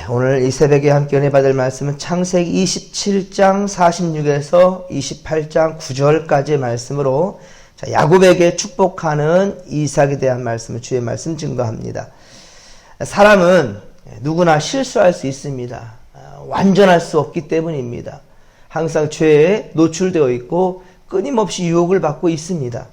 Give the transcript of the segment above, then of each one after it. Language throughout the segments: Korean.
오늘 이 새벽에 함께 은혜 받을 말씀은 창세기 27장 46에서 28장 9절까지의 말씀으로 야곱에게 축복하는 이삭에 대한 말씀을 주의 말씀 증거합니다. 사람은 누구나 실수할 수 있습니다. 완전할 수 없기 때문입니다. 항상 죄에 노출되어 있고 끊임없이 유혹을 받고 있습니다.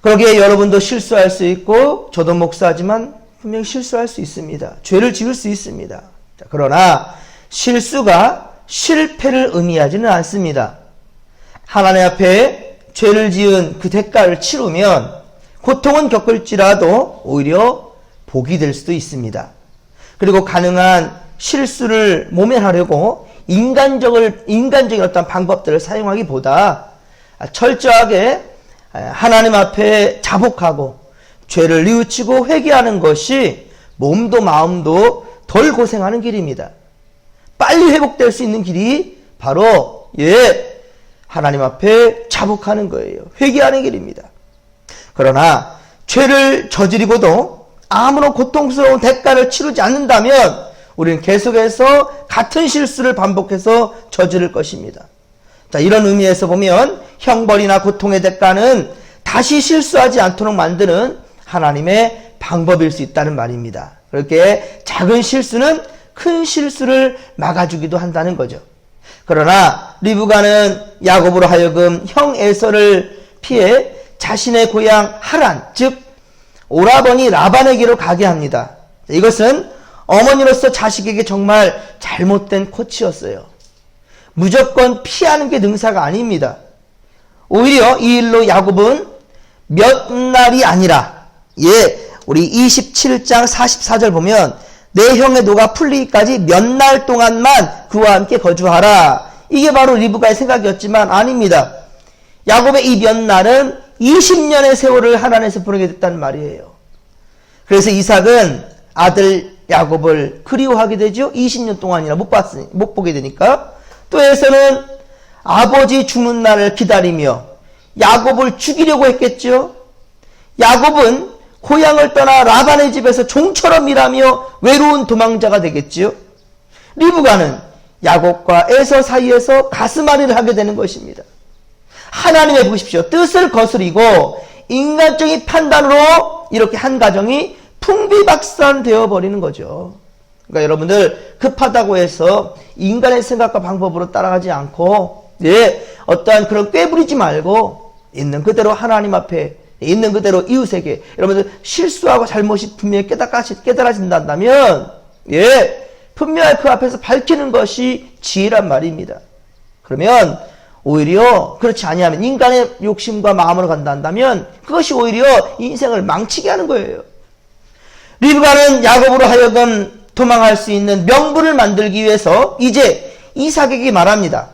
그러기에 여러분도 실수할 수 있고 저도 목사지만 분명히 실수할 수 있습니다. 죄를 지을 수 있습니다. 그러나 실수가 실패를 의미하지는 않습니다. 하나님 앞에 죄를 지은 그 대가를 치르면 고통은 겪을지라도 오히려 복이 될 수도 있습니다. 그리고 가능한 실수를 모면하려고 인간적인 어떤 방법들을 사용하기보다 철저하게 하나님 앞에 자복하고 죄를 뉘우치고 회개하는 것이 몸도 마음도 덜 고생하는 길입니다. 빨리 회복될 수 있는 길이 바로 하나님 앞에 자복하는 거예요. 회개하는 길입니다. 그러나 죄를 저지르고도 아무런 고통스러운 대가를 치르지 않는다면 우리는 계속해서 같은 실수를 반복해서 저지를 것입니다. 자, 이런 의미에서 보면 형벌이나 고통의 대가는 다시 실수하지 않도록 만드는 하나님의 방법일 수 있다는 말입니다. 그렇게 작은 실수는 큰 실수를 막아주기도 한다는 거죠. 그러나 리브가는 야곱으로 하여금 형 에서를 피해 자신의 고향 하란, 즉 오라버니 라반에게로 가게 합니다. 이것은 어머니로서 자식에게 정말 잘못된 코치였어요. 무조건 피하는 게 능사가 아닙니다. 오히려 이 일로 야곱은 몇 날이 아니라 우리 27장 44절 보면 내 형의 노가 풀리기까지 몇 날 동안만 그와 함께 거주하라. 이게 바로 리브가의 생각이었지만 아닙니다. 야곱의 이 몇 날은 20년의 세월을 하나님께서 보내게 됐다는 말이에요. 그래서 이삭은 아들 야곱을 그리워하게 되죠. 20년 동안이나 못 보게 되니까. 또 에서는 아버지 죽는 날을 기다리며 야곱을 죽이려고 했겠죠. 야곱은 고향을 떠나 라반의 집에서 종처럼 일하며 외로운 도망자가 되겠지요. 리브가는 야곱과 에서 사이에서 가슴앓이를 하게 되는 것입니다. 하나님의 보십시오. 뜻을 거스리고 인간적인 판단으로 이렇게 한 가정이 풍비박산되어 버리는 거죠. 그러니까 여러분들 급하다고 해서 인간의 생각과 방법으로 따라가지 않고 어떠한 그런 꾀부리지 말고 있는 그대로 하나님 앞에 있는 그대로 이웃에게 여러분들 실수하고 잘못이 분명히 깨달아진다면 분명히 그 앞에서 밝히는 것이 지혜란 말입니다. 그러면 오히려 그렇지 아니하면 인간의 욕심과 마음으로 간다면 그것이 오히려 인생을 망치게 하는 거예요. 리브가는 야곱으로 하여금 도망할 수 있는 명분을 만들기 위해서 이제 이삭에게 말합니다.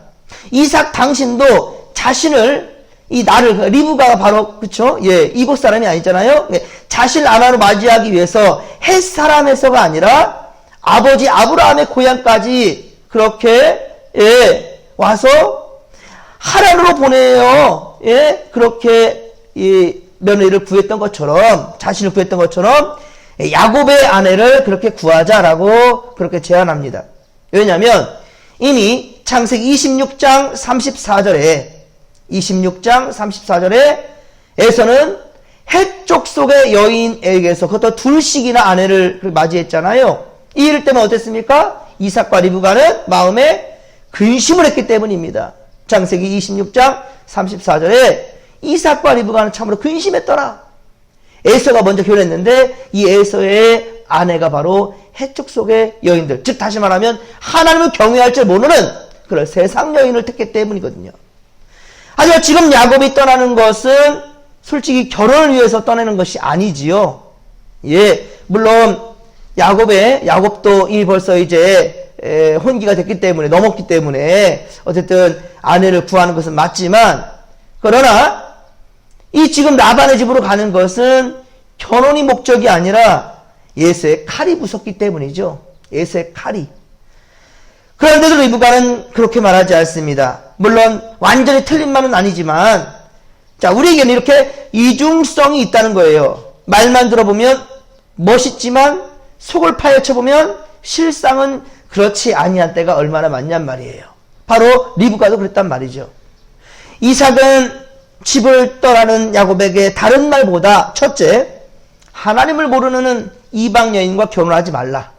이삭 당신도 자신을 리브가가 바로 그쵸? 이곳 사람이 아니잖아요. 자신을 아나로 맞이하기 위해서 헷 사람에서가 아니라 아버지 아브라함의 고향까지 그렇게 와서 하란으로 보내요. 그렇게 며느리를 구했던 것처럼 자신을 구했던 것처럼 야곱의 아내를 그렇게 구하자라고 그렇게 제안합니다. 왜냐하면 이미 창세기 26장 34절에 에서는 헷 족속의 여인에게서 그것도 둘씩이나 아내를 맞이했잖아요. 이 일 때문에 어땠습니까? 이삭과 리브가는 마음에 근심을 했기 때문입니다. 창세기 26장 34절에 이삭과 리브가는 참으로 근심했더라. 에서가 먼저 결혼했는데 이 에서의 아내가 바로 헷 족속의 여인들, 즉 다시 말하면 하나님을 경외할 줄 모르는 그런 세상 여인을 택했기 때문이거든요. 하지만 지금 야곱이 떠나는 것은 솔직히 결혼을 위해서 떠나는 것이 아니지요. 물론 야곱도 벌써 이제 혼기가 됐기 때문에 넘었기 때문에 어쨌든 아내를 구하는 것은 맞지만 그러나 이 지금 라반의 집으로 가는 것은 결혼이 목적이 아니라 에서의 칼이 무섭기 때문이죠. 에서의 칼이. 그런데도 리브가는 그렇게 말하지 않습니다. 물론 완전히 틀린 말은 아니지만 우리에게는 이렇게 이중성이 있다는 거예요. 말만 들어보면 멋있지만 속을 파헤쳐보면 실상은 그렇지 아니한 때가 얼마나 많냔 말이에요. 바로 리브가도 그랬단 말이죠. 이삭은 집을 떠나는 야곱에게 다른 말보다 첫째, 하나님을 모르는 이방 여인과 결혼하지 말라.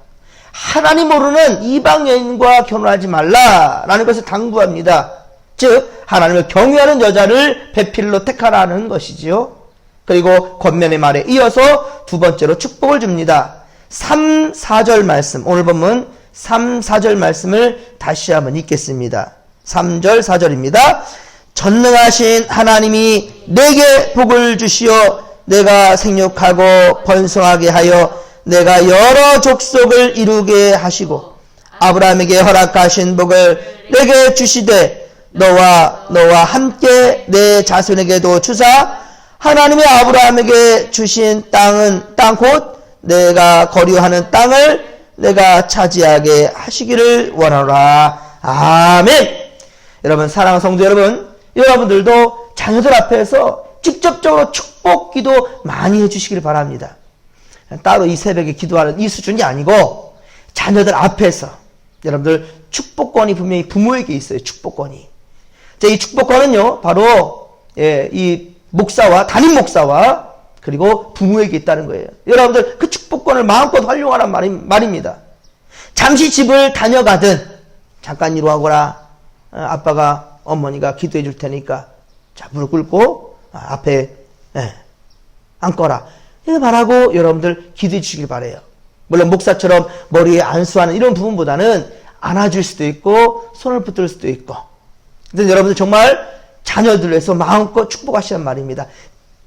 하나님 모르는 이방 여인과 결혼하지 말라라는 것을 당부합니다. 즉 하나님을 경외하는 여자를 배필로 택하라는 것이지요. 그리고 겉면의 말에 이어서 두 번째로 축복을 줍니다. 3, 4절 말씀, 오늘 본문 3, 4절 말씀을 다시 한번 읽겠습니다. 3절, 4절입니다. 전능하신 하나님이 내게 복을 주시어 내가 생육하고 번성하게 하여 내가 여러 족속을 이루게 하시고 아브라함에게 허락하신 복을 내게 주시되 너와 함께 내 자손에게도 주사 하나님이 아브라함에게 주신 땅 곧 내가 거류하는 땅을 내가 차지하게 하시기를 원하노라. 아멘. 여러분, 사랑하는 성도 여러분, 여러분들도 자녀들 앞에서 직접적으로 축복 기도 많이 해주시길 바랍니다. 따로 이 새벽에 기도하는 이 수준이 아니고 자녀들 앞에서 여러분들 축복권이 분명히 부모에게 있어요. 축복권이. 자, 이 축복권은요 바로 이 목사와 담임 목사와 그리고 부모에게 있다는 거예요. 여러분들 그 축복권을 마음껏 활용하란 말입니다. 잠시 집을 다녀가든 잠깐 이루하거라. 아빠가 어머니가 기도해 줄 테니까 자 무릎 꿇고 앞에 앉거라. 이렇게 말하고 여러분들 기도해 주시길 바래요. 물론 목사처럼 머리에 안수하는 이런 부분보다는 안아줄 수도 있고 손을 붙들 수도 있고. 근데 여러분들 정말 자녀들을 위해서 마음껏 축복하시란 말입니다.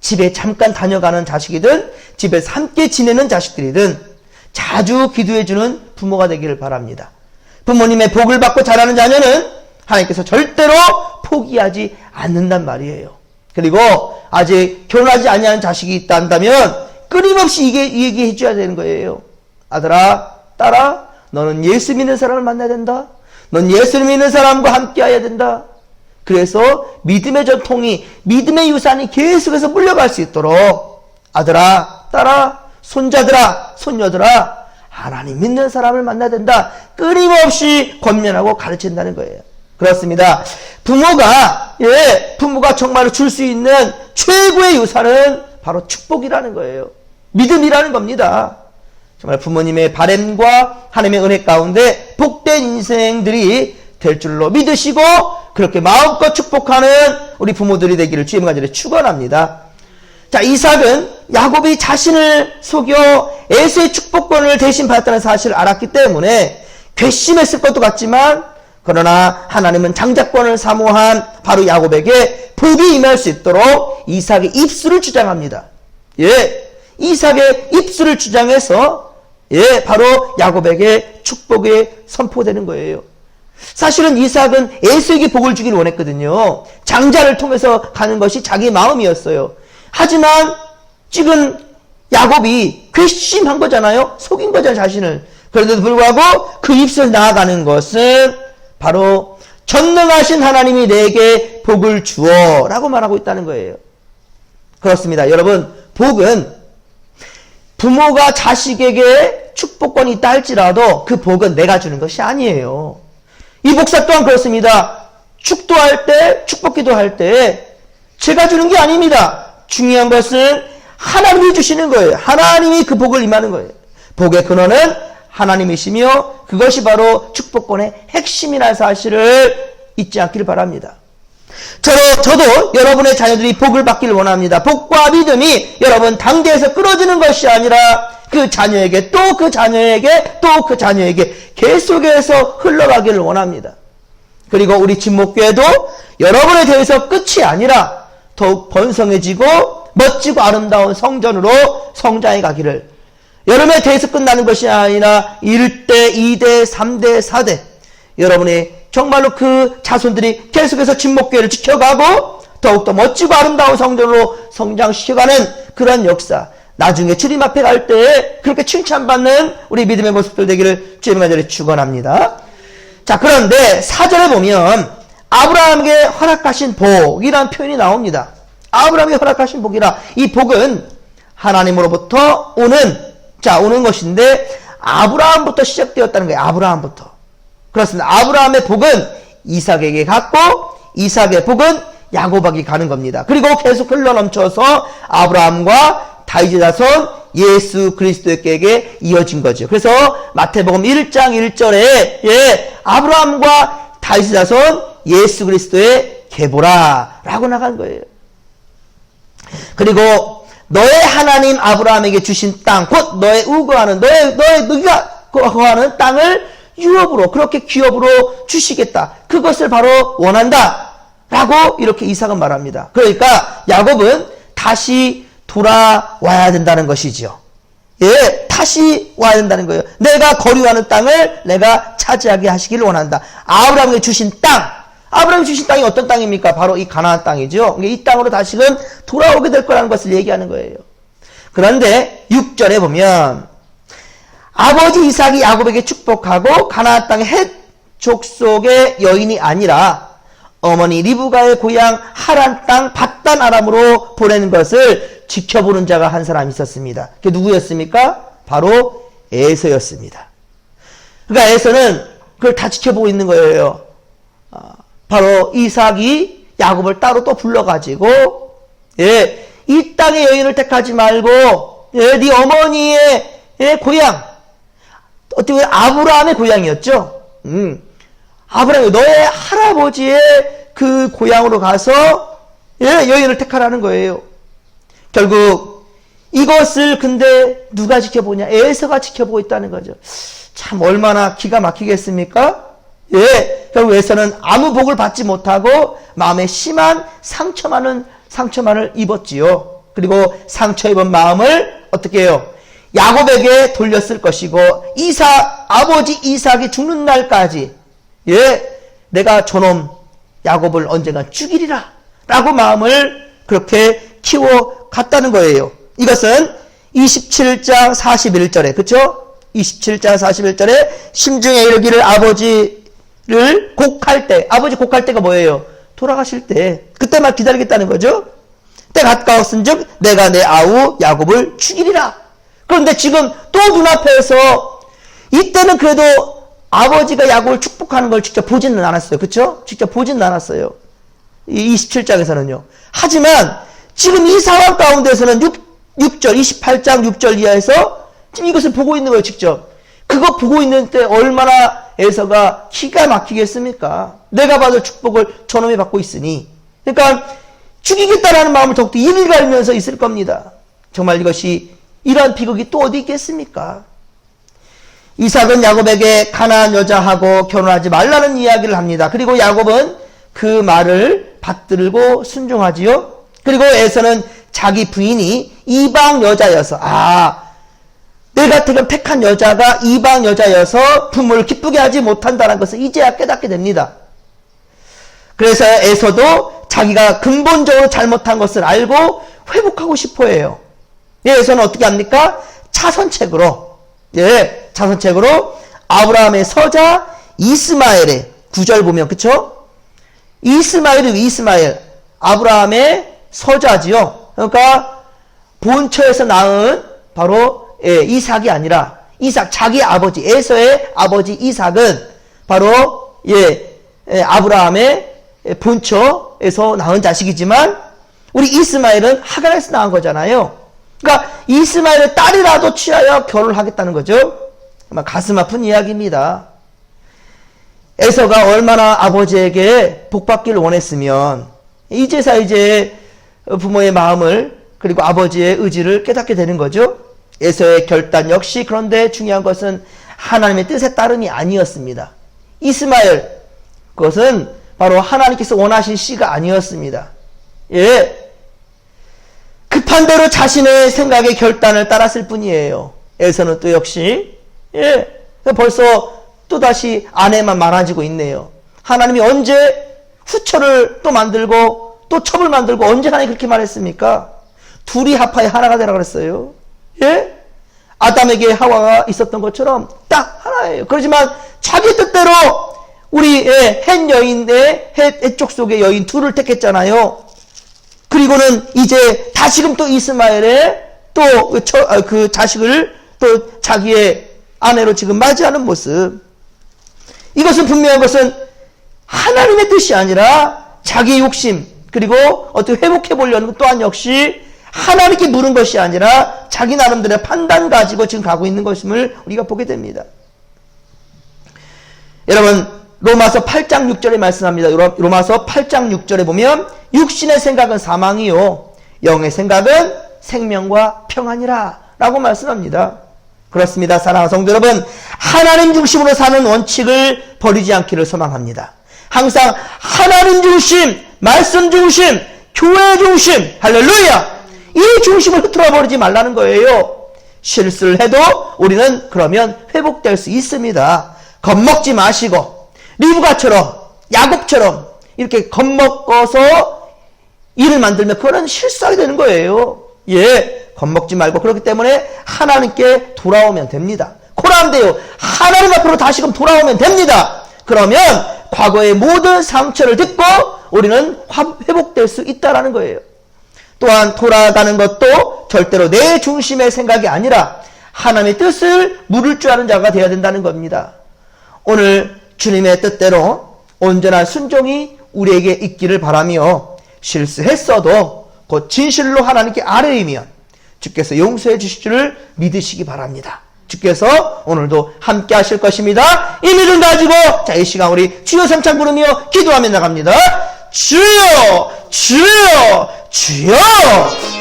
집에 잠깐 다녀가는 자식이든 집에서 함께 지내는 자식들이든 자주 기도해주는 부모가 되기를 바랍니다. 부모님의 복을 받고 자라는 자녀는 하나님께서 절대로 포기하지 않는단 말이에요. 그리고 아직 결혼하지 아니한 자식이 있다 한다면 끊임없이 얘기해 줘야 되는 거예요. 아들아, 딸아, 너는 예수 믿는 사람을 만나야 된다. 넌 예수 믿는 사람과 함께 해야 된다. 그래서 믿음의 전통이, 믿음의 유산이 계속해서 물려갈 수 있도록 아들아, 딸아, 손자들아, 손녀들아, 하나님 믿는 사람을 만나야 된다. 끊임없이 권면하고 가르친다는 거예요. 그렇습니다. 부모가 정말로 줄 수 있는 최고의 유산은 바로 축복이라는 거예요. 믿음이라는 겁니다. 정말 부모님의 바램과 하나님의 은혜 가운데 복된 인생들이 될 줄로 믿으시고 그렇게 마음껏 축복하는 우리 부모들이 되기를 주의 간절히 축원합니다. 자, 이삭은 야곱이 자신을 속여 에서의 축복권을 대신 받았다는 사실을 알았기 때문에 괘씸했을 것도 같지만 그러나 하나님은 장자권을 사모한 바로 야곱에게 복이 임할 수 있도록 이삭의 입술을 주장합니다. 이삭의 입술을 주장해서 바로 야곱에게 축복이 선포되는 거예요. 사실은 이삭은 에서에게 복을 주기를 원했거든요. 장자를 통해서 가는 것이 자기 마음이었어요. 하지만 지금 야곱이 괘씸한 거잖아요. 속인 거잖아요, 자신을. 그런데도 불구하고 그 입술 나아가는 것은 바로 전능하신 하나님이 내게 복을 주어 라고 말하고 있다는 거예요. 그렇습니다. 여러분, 복은 부모가 자식에게 축복권이 있다 할지라도 그 복은 내가 주는 것이 아니에요. 이 목사 또한 그렇습니다. 축도할 때, 축복기도 할 때 제가 주는 게 아닙니다. 중요한 것은 하나님이 주시는 거예요. 하나님이 그 복을 임하는 거예요. 복의 근원은 하나님이시며 그것이 바로 축복권의 핵심이라는 사실을 잊지 않기를 바랍니다. 저도 여러분의 자녀들이 복을 받기를 원합니다. 복과 믿음이 여러분 단계에서 끊어지는 것이 아니라 그 자녀에게 또 그 자녀에게 또 그 자녀에게 계속해서 흘러가기를 원합니다. 그리고 우리 진목교회도 여러분에 대해서 끝이 아니라 더욱 번성해지고 멋지고 아름다운 성전으로 성장해 가기를, 여러분에 대해서 끝나는 것이 아니라 1대, 2대, 3대, 4대 여러분이 정말로 그 자손들이 계속해서 진목교회를 지켜가고 더욱더 멋지고 아름다운 성전으로 성장시켜가는 그런 역사, 나중에 주님 앞에 갈 때 그렇게 칭찬받는 우리 믿음의 모습들 되기를 주님 간절히 축원합니다. 자, 그런데 4절에 보면 아브라함에게 허락하신 복이라는 표현이 나옵니다. 아브라함에게 허락하신 복이라, 이 복은 하나님으로부터 오는 것인데 아브라함부터 시작되었다는 거예요. 아브라함부터. 그렇습니다. 아브라함의 복은 이삭에게 갔고 이삭의 복은 야곱에게 가는 겁니다. 그리고 계속 흘러넘쳐서 아브라함과 다윗의 자손 예수 그리스도에게 이어진 거죠. 그래서 마태복음 1장 1절에 아브라함과 다윗의 자손 예수 그리스도의 계보라 라고 나간 거예요. 그리고 너의 하나님 아브라함에게 주신 땅, 곧 너의 우거하는 너희가 거하는 땅을 유업으로, 그렇게 기업으로 주시겠다. 그것을 바로 원한다 라고 이렇게 이삭은 말합니다. 그러니까 야곱은 다시 돌아와야 된다는 것이죠. 다시 와야 된다는 거예요. 내가 거류하는 땅을 내가 차지하게 하시기를 원한다. 아브라함에게 주신 땅, 아브라함이 주신 땅이 어떤 땅입니까? 바로 이 가나안 땅이죠. 이 땅으로 다시금 돌아오게 될 거라는 것을 얘기하는 거예요. 그런데 6절에 보면 아버지 이삭이 야곱에게 축복하고 가나안 땅의 헷 족속의 여인이 아니라 어머니 리브가의 고향 하란 땅 밧단 아람으로 보내는 것을 지켜보는 자가 한 사람이 있었습니다. 그게 누구였습니까? 바로 에서였습니다. 그러니까 에서는 그걸 다 지켜보고 있는 거예요. 바로 이삭이 야곱을 따로 또 불러가지고 이 땅의 여인을 택하지 말고 네 어머니의 고향, 어떻게 보면 아브라함의 고향이었죠. 아브라함이 너의 할아버지의 그 고향으로 가서 여인을 택하라는 거예요. 결국 이것을 근데 누가 지켜보냐? 에서가 지켜보고 있다는 거죠. 참 얼마나 기가 막히겠습니까? 결국 에서는 아무 복을 받지 못하고 마음에 심한 상처만을 입었지요. 그리고 상처 입은 마음을 어떻게 해요? 야곱에게 돌렸을 것이고 아버지 이삭이 죽는 날까지 내가 저놈 야곱을 언젠가 죽이리라 라고 마음을 그렇게 키워갔다는 거예요. 이것은 27장 41절에 그쵸? 27장 41절에 심중에 이르기를 아버지를 곡할 때, 아버지 곡할 때가 뭐예요? 돌아가실 때 그때만 기다리겠다는 거죠. 때 가까웠은즉 내가 내 아우 야곱을 죽이리라. 그런데 지금 또 눈앞에서 이때는 그래도 아버지가 야곱을 축복하는 걸 직접 보지는 않았어요. 그쵸? 직접 보지는 않았어요. 이 27장에서는요. 하지만 지금 이 상황 가운데서는 6절, 28장 6절 이하에서 지금 이것을 보고 있는 거예요. 직접. 그거 보고 있는 때 얼마나 에서가 기가 막히겠습니까? 내가 받을 축복을 저놈이 받고 있으니. 그러니까 죽이겠다라는 마음을 더욱더 이를 갈면서 있을 겁니다. 정말 이것이 이러한 비극이 또 어디 있겠습니까? 이삭은 야곱에게 가나안 여자하고 결혼하지 말라는 이야기를 합니다. 그리고 야곱은 그 말을 받들고 순종하지요. 그리고 에서는 자기 부인이 이방 여자여서 내가 택한 여자가 이방 여자여서 부모를 기쁘게 하지 못한다는 것을 이제야 깨닫게 됩니다. 그래서 에서도 자기가 근본적으로 잘못한 것을 알고 회복하고 싶어 해요. 에서는 어떻게 합니까? 차선책으로 아브라함의 서자 이스마엘의 9절 보면 그쵸? 이스마엘 아브라함의 서자지요. 그러니까 본처에서 낳은 바로 이삭이 아니라 자기 아버지 에서의 아버지 이삭은 바로 아브라함의 본처에서 낳은 자식이지만 우리 이스마엘은 하갈에서 낳은 거잖아요. 그러니까 이스마엘의 딸이라도 취하여 결혼을 하겠다는 거죠. 가슴 아픈 이야기입니다. 에서가 얼마나 아버지에게 복받기를 원했으면 이제서 부모의 마음을 그리고 아버지의 의지를 깨닫게 되는 거죠. 에서의 결단 역시 그런데 중요한 것은 하나님의 뜻에 따름이 아니었습니다. 이스마엘 그것은 바로 하나님께서 원하신 씨가 아니었습니다. 급한 대로 자신의 생각의 결단을 따랐을 뿐이에요. 에서는 또 역시 벌써 또다시 아내만 많아지고 있네요. 하나님이 언제 후처를 또 만들고 또 첩을 만들고 언제 하나님이 그렇게 말했습니까? 둘이 합하여 하나가 되라 그랬어요. 아담에게 하와가 있었던 것처럼 딱 하나예요. 그렇지만 자기 뜻대로 우리 헷 여인의 헷 족속의 여인 둘을 택했잖아요. 그리고는 이제 다시금 또 이스마엘의 또 그 자식을 또 자기의 아내로 지금 맞이하는 모습, 이것은 분명한 것은 하나님의 뜻이 아니라 자기 욕심, 그리고 어떻게 회복해 보려는 것 또한 역시 하나님께 물은 것이 아니라 자기 나름대로의 판단 가지고 지금 가고 있는 것임을 우리가 보게 됩니다. 여러분, 로마서 8장 6절에 말씀합니다. 로마서 8장 6절에 보면 육신의 생각은 사망이요 영의 생각은 생명과 평안이라 라고 말씀합니다. 그렇습니다. 사랑하는 성도 여러분, 하나님 중심으로 사는 원칙을 버리지 않기를 소망합니다. 항상 하나님 중심, 말씀 중심, 교회 중심, 할렐루야! 이 중심을 흐트러 버리지 말라는 거예요. 실수를 해도 우리는 그러면 회복될 수 있습니다. 겁먹지 마시고 리브가처럼, 야곱처럼 이렇게 겁먹어서 일을 만들면 그거는 실수하게 되는 거예요. 예, 겁먹지 말고 그렇기 때문에 하나님께 돌아오면 됩니다. 코라한데요, 하나님 앞으로 다시금 돌아오면 됩니다. 그러면 과거의 모든 상처를 딛고 우리는 회복될 수 있다는 거예요. 또한 돌아가는 것도 절대로 내 중심의 생각이 아니라 하나님의 뜻을 물을 줄 아는 자가 되어야 된다는 겁니다. 오늘 주님의 뜻대로 온전한 순종이 우리에게 있기를 바라며, 실수했어도 곧 진실로 하나님께 아뢰이면 주께서 용서해 주실 줄을 믿으시기 바랍니다. 주께서 오늘도 함께 하실 것입니다. 이 믿음 가지고 자, 이 시간 우리 주여 삼창 부르며 기도하며 나갑니다. 주여, 주여, 주여.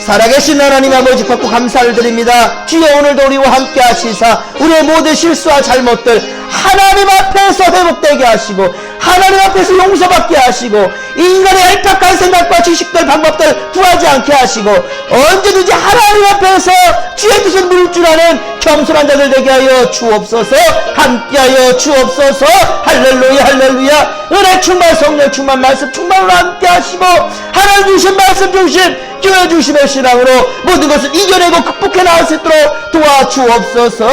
살아계신 하나님 아버지 받고 감사를 드립니다. 주여, 오늘도 우리와 함께 하시사 우리의 모든 실수와 잘못들 하나님 앞에서 회복되게 하시고 하나님 앞에서 용서받게 하시고 인간의 얄팍한 생각과 지식들 방법들 구하지 않게 하시고 언제든지 하나님 앞에서 주의 뜻을 물을 줄 아는 겸손한 자들 되게 하여 주옵소서. 함께하여 주옵소서. 할렐루야, 할렐루야. 은혜 충만, 성령 충만, 말씀 충만으로 함께 하시고 하나님 주신 말씀 중심, 교회 중심의 신앙으로 모든 것을 이겨내고 극복해 나갈 수 있도록 도와주옵소서.